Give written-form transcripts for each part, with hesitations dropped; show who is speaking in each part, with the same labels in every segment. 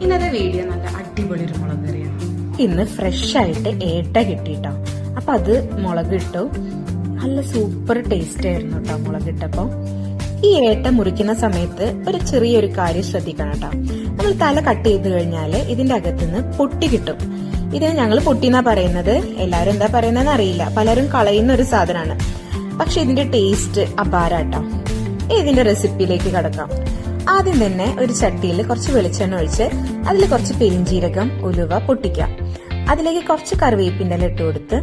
Speaker 1: ഇന്നത്തെ വീഡിയോ നല്ല അടിപൊളി ഒരു മുളക് കറിയാണ്.
Speaker 2: ഇന്ന് ഫ്രഷ് ആയിട്ട് ഏട്ട കിട്ടിട്ടോ. അപ്പൊ അത് മുളക് ഇട്ടു. നല്ല സൂപ്പർ ടേസ്റ്റ് ആയിരുന്നു കേട്ടോ മുളക് ഇട്ടപ്പോ. ഈ ഏട്ട മുറിക്കുന്ന സമയത്ത് ഒരു ചെറിയൊരു കാര്യം ശ്രദ്ധിക്കണം കേട്ടോ. നമ്മൾ തല കട്ട് ചെയ്ത് കഴിഞ്ഞാല് ഇതിന്റെ അകത്തുനിന്ന് പൊട്ടി കിട്ടും. ഇതിന് ഞങ്ങൾ പൊട്ടിന്നാ പറയുന്നത്, എല്ലാരും എന്താ പറയുന്നതെന്ന് അറിയില്ല. പലരും കളയുന്ന ഒരു സാധനമാണ്. പക്ഷെ ഇതിന്റെ ടേസ്റ്റ് അപാരാട്ടോ. ഇതിന്റെ റെസിപ്പിയിലേക്ക് കടക്കാം. ആദ്യം തന്നെ ഒരു ചട്ടിയിൽ കുറച്ച് വെളിച്ചെണ്ണ ഒഴിച്ച് അതിൽ കുറച്ച് പെരിഞ്ചീരകം, ഉലുവ പൊട്ടിക്കാം. അതിലേക്ക് കുറച്ച് കറിവേപ്പിന്റെ ഇല ഇട്ട് കൊടുത്ത്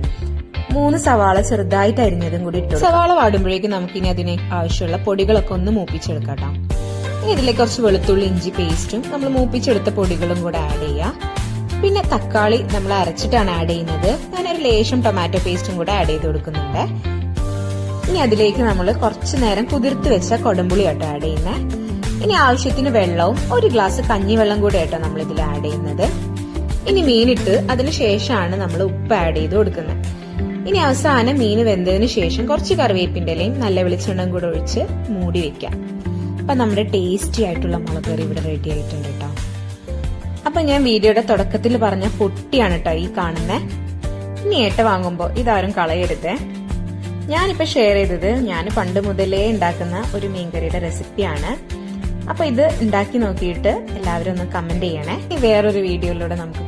Speaker 2: 3 സവാള ചെറുതായിട്ട് അരിഞ്ഞതും കൂടി ഇട്ടു. സവാള വാടുമ്പോഴേക്കും നമുക്കിനി അതിന് ആവശ്യമുള്ള പൊടികളൊക്കെ ഒന്ന് മൂപ്പിച്ചെടുക്കാം. ഇനി ഇതിലേക്ക് കുറച്ച് വെളുത്തുള്ളി ഇഞ്ചി പേസ്റ്റും നമ്മൾ മൂപ്പിച്ചെടുത്ത പൊടികളും കൂടെ ആഡ് ചെയ്യാം. പിന്നെ തക്കാളി നമ്മൾ അരച്ചിട്ടാണ് ആഡ് ചെയ്യുന്നത്. ഞാനൊരു ലേശം ടൊമാറ്റോ പേസ്റ്റും കൂടെ ആഡ് ചെയ്ത് കൊടുക്കുന്നുണ്ട്. ഇനി അതിലേക്ക് നമ്മൾ കുറച്ചു നേരം കുതിർത്ത് വെച്ച കൊടംപുളി ആട്ടോ ആഡ് ചെയ്യുന്നത്. ഇനി ആവശ്യത്തിന് വെള്ളവും 1 ഗ്ലാസ് കഞ്ഞിവെള്ളം കൂടെ ആട്ടോ നമ്മൾ ഇതിൽ ആഡ് ചെയ്യുന്നത്. ഇനി മീനിട്ട് അതിനുശേഷമാണ് നമ്മൾ ഉപ്പ് ആഡ് ചെയ്ത് കൊടുക്കുന്നത്. ഇനി അവസാനം മീൻ വെന്തതിന് ശേഷം കുറച്ച് കറിവേപ്പിന്റെ ഇലയും നല്ല വെളിച്ചെണ്ണയും കൂടെ ഒഴിച്ച് മൂടി വെക്കാം. അപ്പൊ നമ്മുടെ ടേസ്റ്റി ആയിട്ടുള്ള മുളക് കറി ഇവിടെ റെഡി ആയിട്ടുണ്ട് കേട്ടോ. അപ്പൊ ഞാൻ വീഡിയോയുടെ തുടക്കത്തിൽ പറഞ്ഞ പൊട്ടിയാണ് കേട്ടോ ഈ കാണുന്നത്. ഇനി ഏട്ട വാങ്ങുമ്പോ ഇതാരും കളയരുതേ. ഞാനിപ്പോ ഷെയർ ചെയ്തത് ഞാൻ പണ്ട് മുതലേ ഉണ്ടാക്കുന്ന ഒരു മീൻകറിയുടെ റെസിപ്പിയാണ്. അപ്പൊ ഇത് ഉണ്ടാക്കി നോക്കിയിട്ട് എല്ലാവരും ഒന്ന് കമന്റ് ചെയ്യണേ. വേറൊരു വീഡിയോയിലൂടെ നമുക്ക്